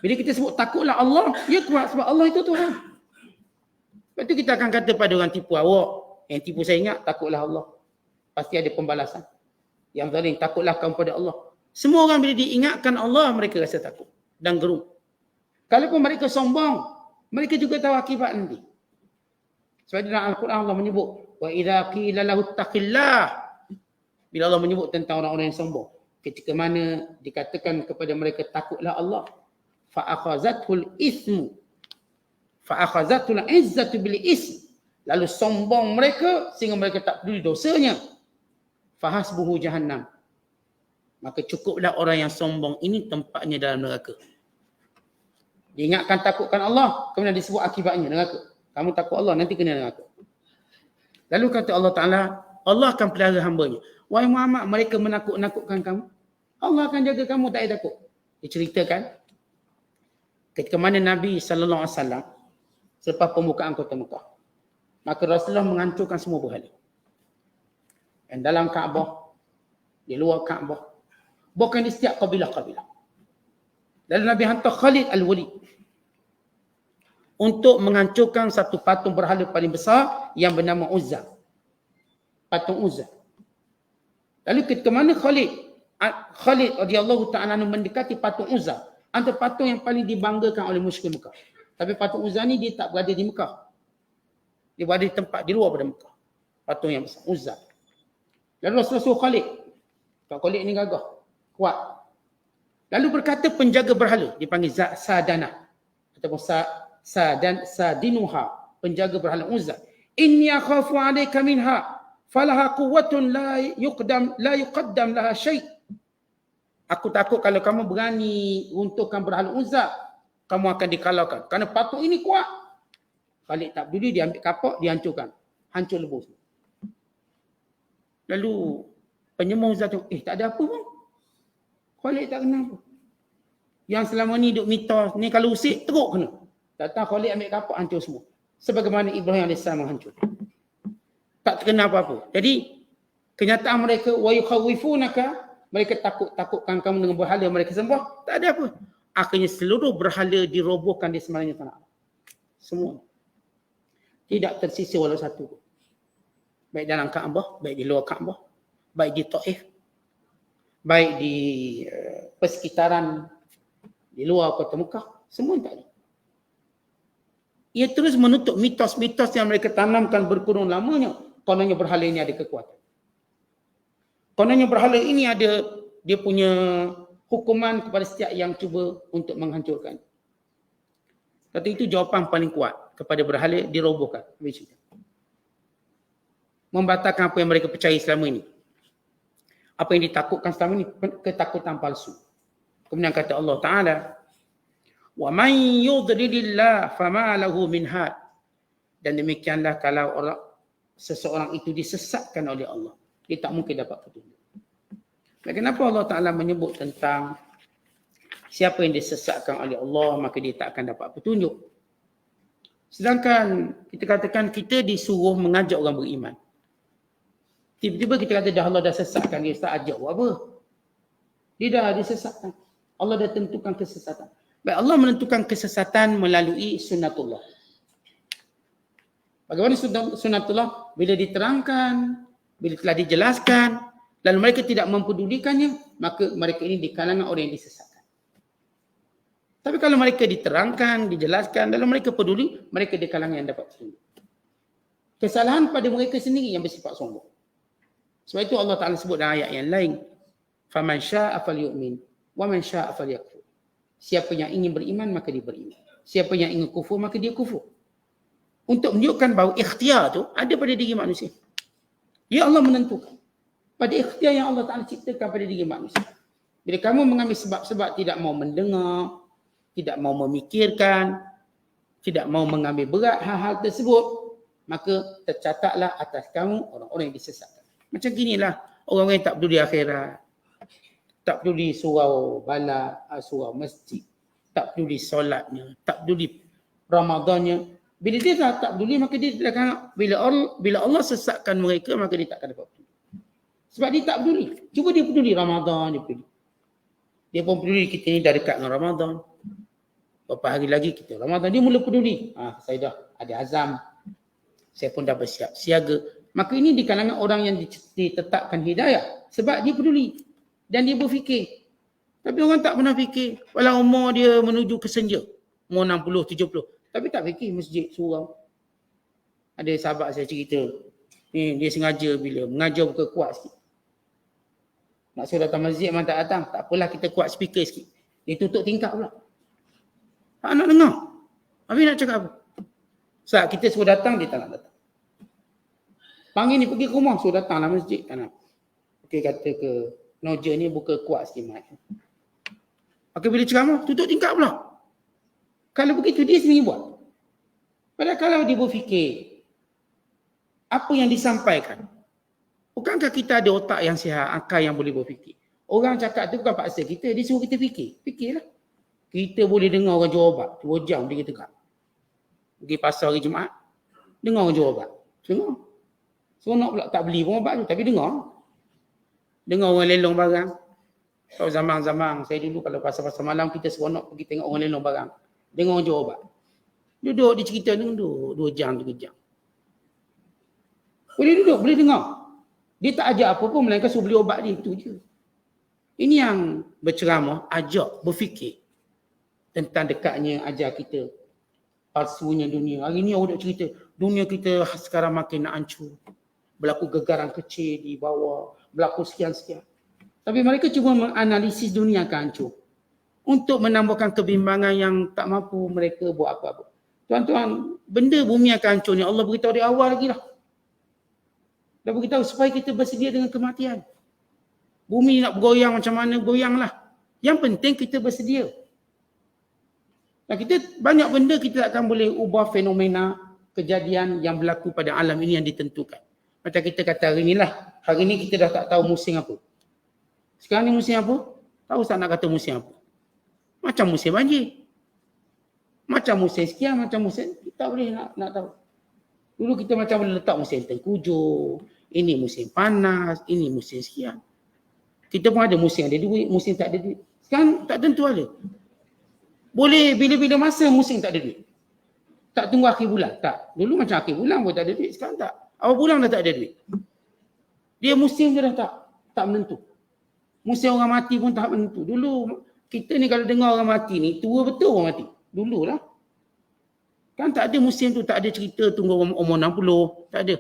Bila kita sebut takutlah Allah, dia kuat sebab Allah itu Tuhan. Lepas itu kita akan kata pada orang tipu awak, yang tipu saya ingat, takutlah Allah. Pasti ada pembalasan. Yang zalim, takutlah kamu pada Allah. Semua orang bila diingatkan Allah, mereka rasa takut dan gerung. Kalaupun mereka sombong, mereka juga tahu akibat nanti. Sebab dalam Al-Quran Allah menyebut, wa idza qila lahu taqillah. Bila Allah menyebut tentang orang-orang yang sombong, ketika mana dikatakan kepada mereka takutlah Allah, fa akhazatul ismu. Fa akhazatul izzatu bil ism. Lalu sombong mereka sehingga mereka tak peduli dosanya. Fahasbuhu jahannam. Maka cukuplah orang yang sombong ini tempatnya dalam neraka. Diingatkan takutkan Allah, kemudian disebut akibatnya neraka. Kamu takut Allah, nanti kena neraka. Lalu kata Allah Ta'ala, Allah akan pelihara hambanya. Wahai Muhammad, mereka menakut-nakutkan kamu. Allah akan jaga kamu, tak payah takut. Diceritakan, ketika mana Nabi SAW, selepas pembukaan kota Mekah, maka Rasulullah menghancurkan semua berhala. Dan dalam Kaabah, di luar Kaabah, bukan di setiap kabilah-kabilah. Lalu Nabi hantar Khalid Al-Walid untuk menghancurkan satu patung berhala paling besar yang bernama Uzza. Patung Uzza. Lalu ketika mana Khalid radhiyallahu ta'ala mendekati patung Uzza, antara patung yang paling dibanggakan oleh musyrik Mekah. Tapi patung Uzza ni dia tak berada di Mekah. Dia berada di tempat di luar pada Mekah. Patung yang besar, Uzza. Lalu Rasulullah suruh Khalid. Khalid ni gagah, kuat. Lalu berkata penjaga berhala, dipanggil Sadana ataupun Sadinuha, penjaga berhala Uzza. Inni akhafu alayka minha falaha quwwatun la yuqaddam laha syai'. Aku takut kalau kamu berani runtuhkan berhala Uzza, kamu akan dikalahkan. Kerana patung ini kuat. Khalid tak peduli, dia ambil kapak, dihancurkan. Hancur lebur. Lalu penyembah Uzza tu, tak ada apa pun. Khalid tak kenal pun. Yang selama ni duk mitos, ni kalau usik teruk kena. Datang Khalid ambil kapak hancur semua. Sebagaimana Ibrahim AS menghancur. Tak terkena apa-apa. Jadi kenyataan mereka wa yukhawifunaka, mereka takut-takutkan kamu dengan berhala mereka sembah, tak ada apa. Akhirnya seluruh berhala dirobohkan di semalanya tanah. Semua. Tidak tersisa walau satu. Baik dalam Kaabah, baik di luar Kaabah, baik di Taif, baik di persekitaran di luar kota Mekah, semua tak ada. Ia terus menutup mitos-mitos yang mereka tanamkan berkurun lamanya. Kononnya berhala ini ada kekuatan. Kononnya berhala ini ada dia punya hukuman kepada setiap yang cuba untuk menghancurkan. Kata itu jawapan paling kuat kepada berhala dirobohkan. Membatalkan apa yang mereka percaya selama ini. Apa yang ditakutkan selama ini, ketakutan palsu. Kemudian kata Allah Ta'ala, wa man yudlilillah fama lahu min had. Dan demikianlah kalau seseorang itu disesatkan oleh Allah, dia tak mungkin dapat petunjuk. Dan kenapa Allah Ta'ala menyebut tentang siapa yang disesatkan oleh Allah, maka dia tak akan dapat petunjuk. Sedangkan kita katakan kita disuruh mengajak orang beriman. Tiba-tiba kita kata dah Allah dah sesatkan dia, tak ajak buat apa? Dia dah disesatkan. Allah dah tentukan kesesatan. Baik, Allah menentukan kesesatan melalui sunnatullah. Bagaimana sunnatullah? Bila diterangkan, bila telah dijelaskan, lalu mereka tidak mempedulikannya, maka mereka ini di kalangan orang yang disesatkan. Tapi kalau mereka diterangkan, dijelaskan, lalu mereka peduli, mereka di kalangan yang dapat petunjuk. Kesalahan pada mereka sendiri yang bersifat sombong. Sebab itu Allah Ta'ala sebut dalam ayat yang lain, faman syaa'a falyu'min wa man syaa'a falyakfur. Siapa yang ingin beriman maka dia beriman. Siapa yang ingin kufur maka dia kufur. Untuk menunjukkan bahawa ikhtiar tu ada pada diri manusia. Ya Allah menentukan. Pada ikhtiar yang Allah Ta'ala ciptakan pada diri manusia. Bila kamu mengambil sebab-sebab tidak mau mendengar, tidak mau memikirkan, tidak mau mengambil berat hal-hal tersebut, maka tercatatlah atas kamu orang-orang yang disesatkan. Macam ginilah orang-orang yang tak peduli akhirat. Tak peduli surau bala, surau masjid. Tak peduli solatnya, tak peduli Ramadannya. Bila dia tak peduli, maka dia akan, bila Allah sesatkan mereka, maka dia tak akan dapat peduli. Sebab dia tak peduli. Cuba dia peduli Ramadan, dia peduli. Dia pun peduli kita ni dah dekat dengan Ramadan. Berapa hari lagi kita Ramadan, dia mula peduli. Saya dah ada azam. Saya pun dah bersiap siaga. Maka ini di kalangan orang yang ditetapkan hidayah. Sebab dia peduli. Dan dia berfikir. Tapi orang tak pernah fikir. Walau umur dia menuju ke senja. Umur 60, 70. Tapi tak fikir masjid, surau. Ada sahabat saya cerita. Ni dia sengaja bila mengajar buka kuat sikit. Nak suruh datang masjid memang tak datang. Tak apalah kita kuat speaker sikit. Dia tutup tingkap pula. Tak nak dengar. Habis nak cakap apa? Saat kita suruh datang, dia tak nak datang. Panggil ni pergi ke rumah, suruh datanglah masjid. Tak nak. Okey kata ke Noja ni buka kuat sikit mic. Okey bila ceramah, tutup tingkap pula. Kalau begitu dia sendiri buat. Padahal kalau dia berfikir apa yang disampaikan, bukankah kita ada otak yang sihat, akal yang boleh berfikir? Orang cakap tu bukan paksa kita, dia suruh kita fikir. Fikirlah. Kita boleh dengar orang jual obat 2 jam dia tegak. Pergi pasar hari Jumaat, dengar orang jual obat. Dengar. Seronok pula tak beli pun obat tu, tapi dengar. Dengar orang lelong barang. Tahu zaman-zaman saya dulu kalau pasar-pasar malam kita seronok pergi tengok orang lelong barang. Dengar orang jual obat. Duduk dia cerita duduk 2 jam 3 jam. Boleh duduk, boleh dengar. Dia tak ajak apa pun melainkan suruh beli obat dia, itu je. Ini yang berceramah, ajak berfikir tentang dekatnya ajar kita palsunya dunia. Hari ni orang nak cerita dunia kita sekarang makin nak hancur. Berlaku gegaran kecil di bawah, berlaku sekian-sekian. Tapi mereka cuba menganalisis dunia akan hancur. Untuk menambahkan kebimbangan yang tak mampu mereka buat apa-apa. Tuan-tuan, benda bumi akan hancur ni Allah beritahu di awal lagi lah. Dah beritahu supaya kita bersedia dengan kematian. Bumi nak bergoyang macam mana, goyanglah. Yang penting kita bersedia. Dan kita banyak benda kita akan boleh ubah fenomena kejadian yang berlaku pada alam ini yang ditentukan. Macam kita kata hari inilah. Hari ini kita dah tak tahu musim apa. Sekarang ni musim apa? Tahu tak nak kata musim apa? Macam musim banjir. Macam musim sekian, macam musim, kita boleh nak tahu. Dulu kita macam boleh letak musim tengkujuh, ini musim panas, ini musim sekian. Kita pun ada musim ada duit, musim tak ada duit. Sekarang tak tentu ada. Boleh bila-bila masa musim tak ada duit. Tak tunggu akhir bulan, tak. Dulu macam akhir bulan pun tak ada duit, sekarang tak. Awal bulan dah tak ada duit. Dia musim je dah tak menentu. Musim orang mati pun tak menentu. Dulu kita ni kalau dengar orang mati ni, tua betul orang mati. Dululah. Kan tak ada musim tu, tak ada cerita tunggu umur 60, tak ada.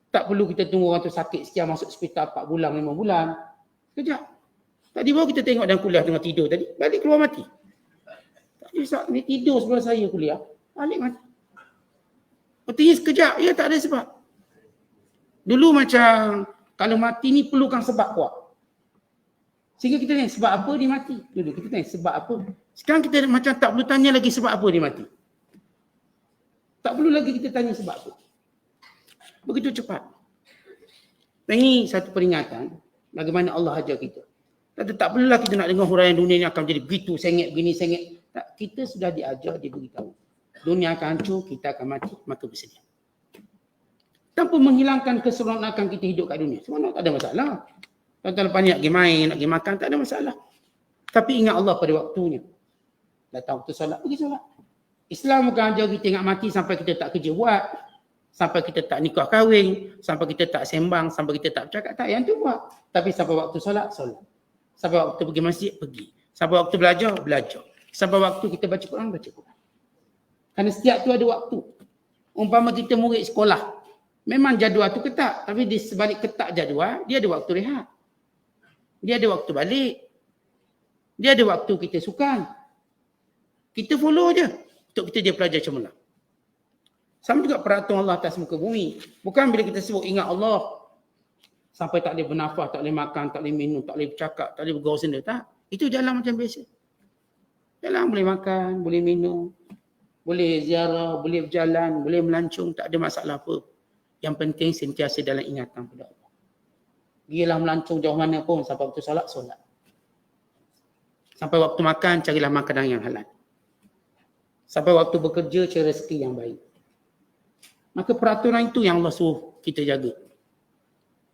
Tak perlu kita tunggu orang tu sakit sekian masuk hospital 4 bulan, 5 bulan. Sekejap. Tadi baru kita tengok dalam kuliah tengah tidur tadi, balik keluar mati. Tak ada Ustaz, ni tidur sebelah saya kuliah, balik mati. Artinya sekejap, ya tak ada sebab. Dulu macam kalau mati ni perlukan sebab kuat. Sehingga kita tanya sebab apa dia mati. Dulu kita tanya sebab apa. Sekarang kita macam tak perlu tanya lagi sebab apa dia mati. Tak perlu lagi kita tanya sebab apa. Begitu cepat. Dan ini satu peringatan bagaimana Allah ajar kita. Tak perlulah kita nak dengar huraian dunia ni akan jadi begitu, sengit, begini, sengit. Tak, kita sudah diajar, diberitahu. Dunia akan hancur, kita akan mati, maka bersedia. Tanpa menghilangkan keseronokan kita hidup kat dunia. Sebenarnya tak ada masalah. Tuan-tuan lepas ni nak pergi main, nak pergi makan, tak ada masalah. Tapi ingat Allah pada waktunya. Datang waktu solat, pergi solat. Islam bukan ajar kita ingat mati sampai kita tak kerja buat. Sampai kita tak nikah kahwin. Sampai kita tak sembang, sampai kita tak bercakap. Tak, yang tu buat. Tapi sampai waktu solat, solat. Sampai waktu pergi masjid, pergi. Sampai waktu belajar, belajar. Sampai waktu kita baca Quran, baca Quran. Kerana setiap tu ada waktu. Umpama kita murid sekolah. Memang jadual tu ketat. Tapi di sebalik ketat jadual, dia ada waktu rehat. Dia ada waktu balik. Dia ada waktu kita sukan. Kita follow je. Untuk kita dia pelajar cemerlang. Sama juga peraturan Allah atas muka bumi. Bukan bila kita sebut ingat Allah. Sampai tak boleh bernafas, tak boleh makan, tak boleh minum, tak boleh bercakap, tak boleh bergaul sendiri. Tak. Itu jalan macam biasa. Jalan boleh makan, boleh minum. Boleh ziarah, boleh berjalan, boleh melancong. Tak ada masalah apa. Yang penting sentiasa dalam ingatan pada Allah. Gilah melancong jauh mana pun sampai waktu solat, solat. Sampai waktu makan, carilah makanan yang halal. Sampai waktu bekerja, cari rezeki yang baik. Maka peraturan itu yang Allah suruh kita jaga.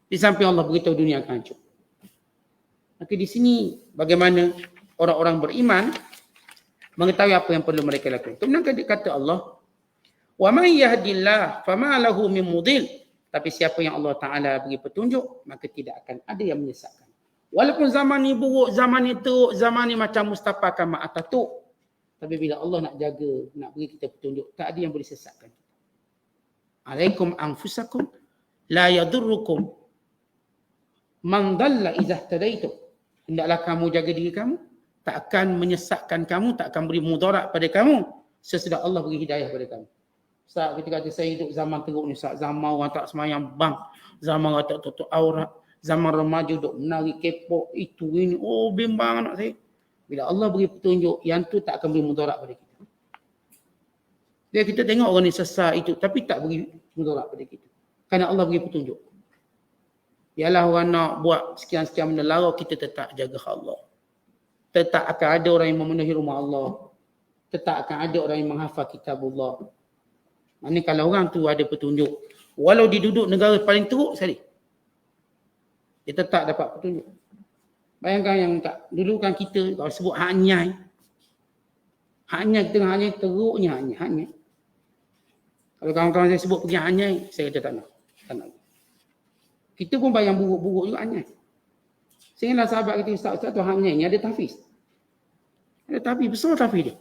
Di samping Allah beritahu dunia akan hancur. Maka di sini bagaimana orang-orang beriman mengetahui apa yang perlu mereka lakukan. Kemudian kata Allah, "Wa may yahdillah fama lahu min mudil." Tapi siapa yang Allah Ta'ala beri petunjuk, maka tidak akan ada yang menyesatkan. Walaupun zaman ni buruk, zaman ni teruk, zaman ni macam Mustafa Kamal Ataturk. Tapi bila Allah nak jaga, nak beri kita petunjuk, tak ada yang boleh sesatkan. Alaikum anfusakum la yadurrukum man dalla idza tadaitu. Hendaklah kamu jaga diri kamu, tak akan menyesatkan kamu, tak akan beri mudarat pada kamu sesudah Allah beri hidayah pada kamu. Ustaz, kita kata saya hidup zaman teruk ni, Ustaz. Zaman orang tak semayang bang, zaman orang tak tutup aurat, zaman remaja duk menari kepok, itu ini. Oh, bimbang anak saya. Bila Allah beri petunjuk, yang tu tak akan beri mudarat pada kita. Dia kita tengok orang ni sesat itu, tapi tak beri mudarat pada kita. Kerana Allah beri petunjuk. Ialah orang nak buat sekian-sekian benda lara, kita tetap jaga Allah. Tetap akan ada orang yang memenuhi rumah Allah. Tetap akan ada orang yang menghafal kitabullah. Maksudnya kalau orang tu ada petunjuk, walau dia duduk negara paling teruk sekali, dia tetap dapat petunjuk. Bayangkan yang tak, dulu kan kita kalau sebut hak nyai, kita tengah hak nyai, teruknya hak nyai. Kalau kawan-kawan saya sebut pergi hak nyai, saya kata tak nak. Kita pun bayang buruk-buruk juga hak nyai. Sehinggalah sahabat kita, Ustaz tu hak nyai ni ada tahfiz. Ada tahfiz, besar tahfiz dia.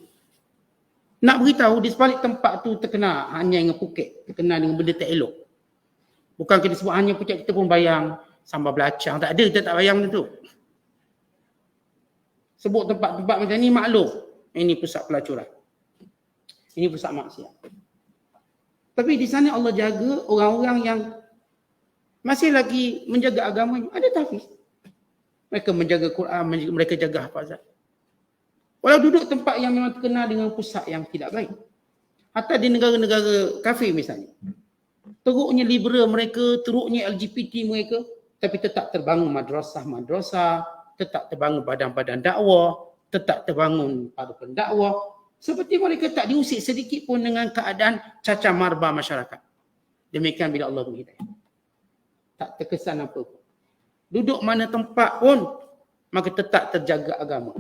Nak beritahu di sebalik tempat tu terkena hanya dengan Phuket, terkena dengan benda tak elok. Bukan kita sebut hanya Phuket, kita pun bayang sambal belacang, tak ada, kita tak bayang benda tu. Sebut tempat-tempat macam ni maklum, ini pusat pelacuran. Ini pusat maksiat. Tapi di sana Allah jaga orang-orang yang masih lagi menjaga agamanya, ada tahfiz. Mereka menjaga Quran, mereka jaga hafazat. Walau duduk tempat yang memang terkenal dengan pusat yang tidak baik. Hatta di negara-negara kafir misalnya. Teruknya liberal mereka, teruknya LGBT mereka, tapi tetap terbangun madrasah, tetap terbangun badan-badan dakwah, tetap terbangun para pendakwah. Seperti mereka tak diusik sedikit pun dengan keadaan cacar marba masyarakat. Demikian bila Allah beri hidayah. Tak terkesan apa pun. Duduk mana tempat pun, maka tetap terjaga agama.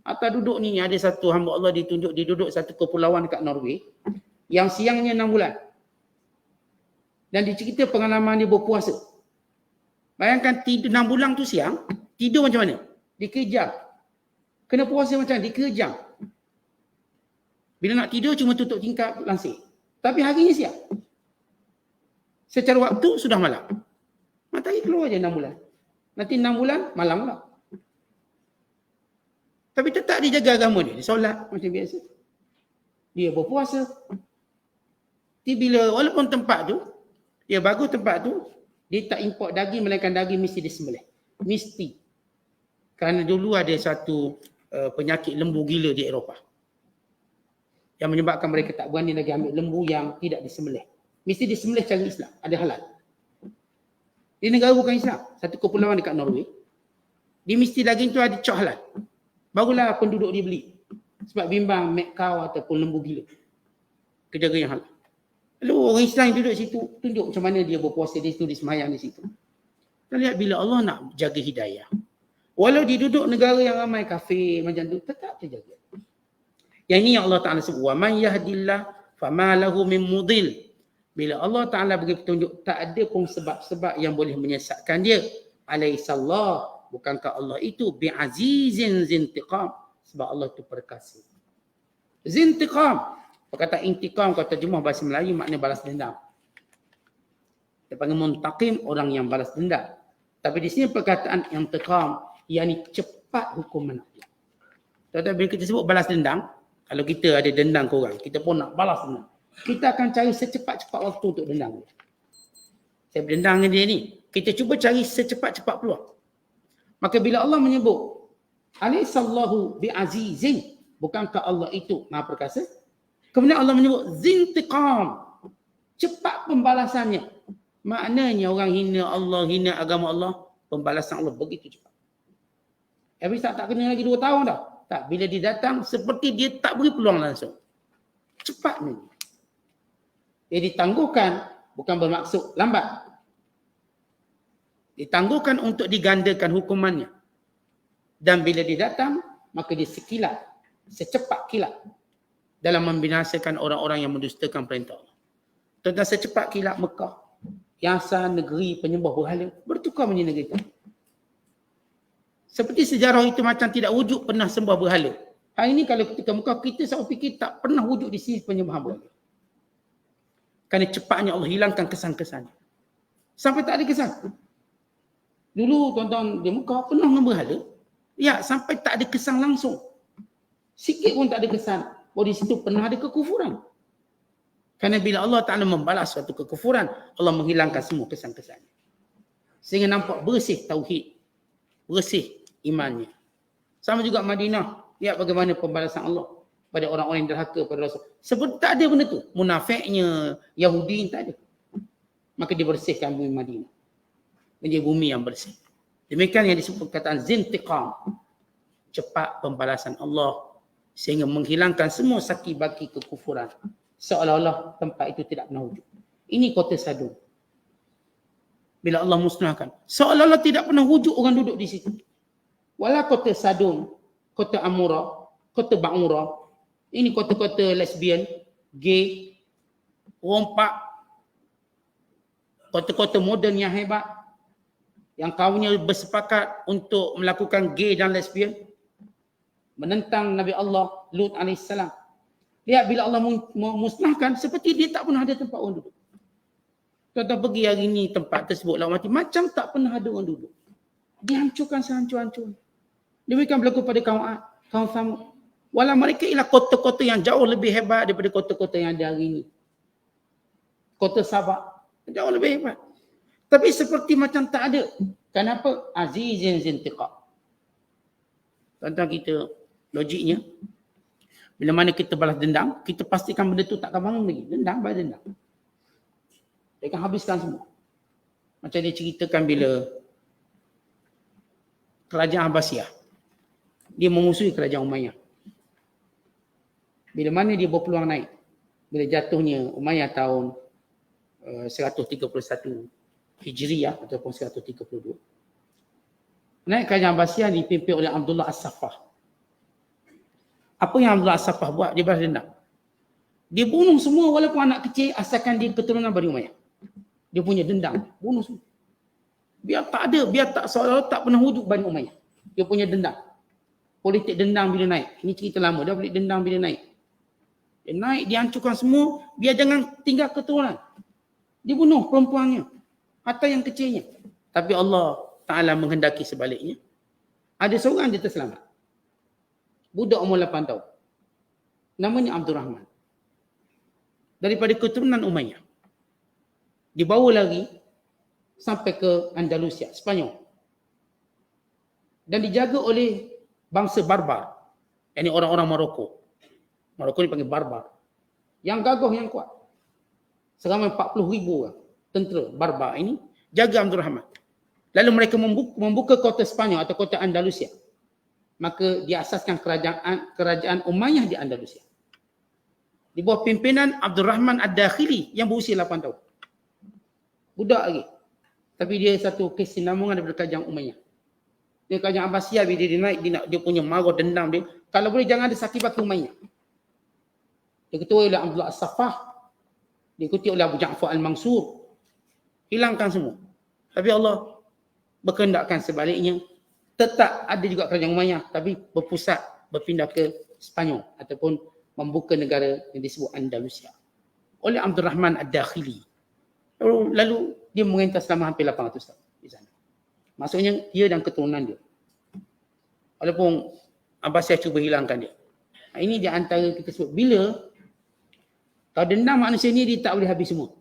Atau duduk ni ada satu hamba Allah ditunjuk, dia duduk satu kepulauan dekat Norway, yang siangnya 6 bulan. Dan dicerita pengalaman dia berpuasa. Bayangkan tidur 6 bulan tu siang, tidur macam mana? Dikejam. Kena puasa macam mana? Dikejam. Bila nak tidur cuma tutup tingkap langsir. Tapi harinya siang. Secara waktu sudah malam. Matahari keluar je 6 bulan. Nanti 6 bulan malam pula. Tapi tetap dia jaga agama dia. Dia solat macam biasa. Dia berpuasa. Tapi bila walaupun tempat tu, dia bagus tempat tu, dia tak import daging, melainkan daging mesti disembelih. Mesti. Kerana dulu ada satu penyakit lembu gila di Eropah. Yang menyebabkan mereka tak berani lagi ambil lembu yang tidak disembelih. Mesti disembelih cara Islam. Ada halal. Di negara bukan Islam. Satu kepulauan dekat Norway. Dia mesti daging tu ada cok halal. Barulah penduduk dia beli. Sebab bimbang mek cow ataupun lembu gila. Kejaga yang halal. Lalu orang Islam yang duduk situ, tunjuk macam mana dia berpuasa di situ, dia semayang di situ. Kita lihat bila Allah nak jaga hidayah. Walau dia duduk negara yang ramai kafir macam tu, tetap terjaga. Yang ini yang Allah Ta'ala sebut. Wa man yahdillah fama lahu min mudil. Bila Allah Ta'ala bagi petunjuk, tak ada pun sebab-sebab yang boleh menyesatkan dia. Alaihissallah. Bukankah Allah itu bi'azizin zintiqam. Sebab Allah itu perkasa. Zintiqam. Perkataan intiqam, kalau terjemah bahasa Melayu, maknanya balas dendam. Dia panggil muntaqim, orang yang balas dendam. Tapi di sini perkataan intiqam, yakni cepat hukuman Allah. Tetapi bila kita sebut balas dendam, kalau kita ada dendam ke orang, kita pun nak balas dendam. Kita akan cari secepat-cepat waktu untuk dendam dia. Saya berdendam dengan dia ni. Kita cuba cari secepat-cepat peluang. Maka bila Allah menyebut, Alaihissallahu bi'azizin. Bukankah Allah itu maha perkasa? Kemudian Allah menyebut, zintiqam. Cepat pembalasannya. Maknanya orang hina Allah, hina agama Allah, pembalasan Allah begitu cepat. Habis tak kena lagi 2 tahun dah. Tak, bila dia datang, seperti dia tak beri peluang langsung. Cepat ni. Dia ditangguhkan, bukan bermaksud lambat. Ditangguhkan untuk digandakan hukumannya. Dan bila dia datang, maka dia sekilat, secepat kilat dalam membinasakan orang-orang yang mendustakan perintah Allah. Tentang secepat kilat Mekah, yang asal negeri penyembah berhala, bertukar menjadi negeri itu. Seperti sejarah itu macam tidak wujud pernah sembah berhala. Hari ini kalau ketika Mekah, kita selalu fikir tak pernah wujud di sini penyembahan berhala. Kerana cepatnya Allah hilangkan kesan-kesannya. Sampai tak ada kesan. Dulu tuan-tuan di Mekah pernah berhala. Ya, sampai tak ada kesan langsung. Sikit pun tak ada kesan. Bahawa di situ pernah ada kekufuran. Kerana bila Allah Ta'ala membalas suatu kekufuran, Allah menghilangkan semua kesan-kesannya. Sehingga nampak bersih tauhid. Bersih imannya. Sama juga Madinah. Lihat bagaimana pembalasan Allah pada orang-orang yang derhaka pada Rasul. Seperti tak ada benda tu. Munafiknya, Yahudi tak ada. Maka dibersihkan bumi Madinah. Menjadi bumi yang bersih. Demikian yang disebut perkataan zintiqam. Cepat pembalasan Allah. Sehingga menghilangkan semua saki-baki kekufuran. Seolah-olah tempat itu tidak pernah wujud. Ini kota Sadum. Bila Allah musnahkan. Seolah-olah tidak pernah wujud orang duduk di situ. Walau kota Sadum, kota Amura, kota Ba'ura. Ini kota-kota lesbian, gay, rompak. Kota-kota moden yang hebat. Yang kaumnya bersepakat untuk melakukan gay dan lesbian. Menentang Nabi Allah Lut AS. Lihat bila Allah musnahkan, seperti dia tak pernah ada tempat orang duduk. Tuan-tuan pergi hari ini tempat tersebut lawan mati, macam tak pernah ada orang duduk. Dihancurkan sehancur-hancur. Demikian berlaku pada kaum Samud. Walau mereka ialah kota-kota yang jauh lebih hebat daripada kota-kota yang ada hari ini. Kota Sabak jauh lebih hebat. Tapi seperti macam tak ada. Kenapa? Azizin zintiqam. Tuan-tuan kita, logiknya, bila mana kita balas dendam, kita pastikan benda tu takkan bangun lagi. Dendam, balas dendam. Dia akan habiskan semua. Macam dia ceritakan bila kerajaan Abbasiyah dia memusuhi kerajaan Umayyah. Bila mana dia berpeluang naik? Bila jatuhnya Umayyah tahun 131 Hijriah ataupun 132. Naik kerajaan Abbasiyah dipimpin oleh Abdullah As-Saffah. Apa yang Abdullah As-Saffah buat? Dia balas dendam. Dia bunuh semua walaupun anak kecil asalkan dia keturunan Bani Umayyah. Dia punya dendam, bunuh semua. Biar tak ada, biar tak seolah-olah tak pernah wujud Bani Umayyah. Dia punya dendam. Politik dendam bila naik. Ini cerita lama, dah politik dendam bila naik. Dia naik, dia hancurkan semua, biar jangan tinggal keturunan. Dia bunuh perempuannya, atau yang kecilnya. Tapi Allah Ta'ala menghendaki sebaliknya. Ada seorang dia terselamat. Budak umur 8 tahun. Namanya Abdul Rahman. Daripada keturunan Umayyah. Dibawa lagi sampai ke Andalusia, Spanyol. Dan dijaga oleh bangsa Barbar. Ini orang-orang Maroko. Maroko ni panggil Barbar. Yang gagah, yang kuat. Seramai 40,000 orang. Tentera Barbar ini jaga Abdul Rahman. Lalu mereka membuka kota Spanyol atau kota Andalusia. Maka diasaskan kerajaan Umayyah di Andalusia. Di bawah pimpinan Abdul Rahman Ad-Dakhili yang berusia 8 tahun. Budak lagi. Tapi dia satu kesinambungan daripada kerajaan Umayyah. Dia kerajaan Abbasiyah bila dia naik, dia punya marah dendam dia. Kalau boleh jangan ada sakit-baki Umayyah. Dia ketua oleh Abdullah As-Saffah. Diikuti oleh Abu Ja'far Al-Mansur. Hilangkan semua. Tapi Allah berkehendakkan sebaliknya. Tetap ada juga kerajaan Umayyah. Tapi berpindah ke Spanyol. Ataupun membuka negara yang disebut Andalusia. Oleh Abdul Rahman Ad-Dakhili. Lalu dia merintah selama hampir 800 tahun di sana. Maksudnya dia dan keturunan dia. Walaupun Abbasiyah cuba hilangkan dia. Ini di antara kita sebut. Bila kalau dendam manusia ni dia tak boleh habis semua.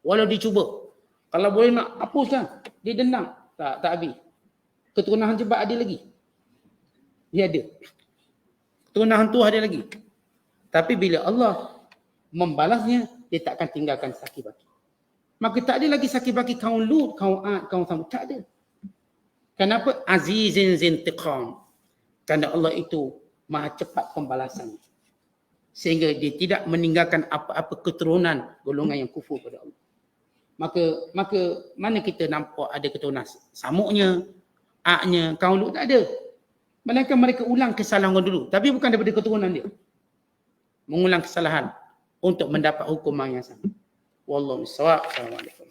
Walau dia cuba. Kalau boleh nak hapuskan, dia dendam. Tak habis. Keturunan cepat ada lagi. Dia ada. Keturunan hantu ada lagi. Tapi bila Allah membalasnya, dia tak akan tinggalkan sakit-baki. Maka tak ada lagi sakit-baki kaum Lut, kaum Ad, kaum Thamud. Tak ada. Kenapa? Azizin zintiqam. Kerana Allah itu maha cepat pembalasan. Sehingga dia tidak meninggalkan apa-apa keturunan golongan yang kufur pada Allah. Maka mana kita nampak ada keturunan Samuknya, Adnya, kaum Lut, tak ada. Melainkan mereka ulang kesalahan dulu. Tapi bukan daripada keturunan dia. Mengulang kesalahan untuk mendapat hukuman yang sama. Wallahu a'lam. Assalamualaikum.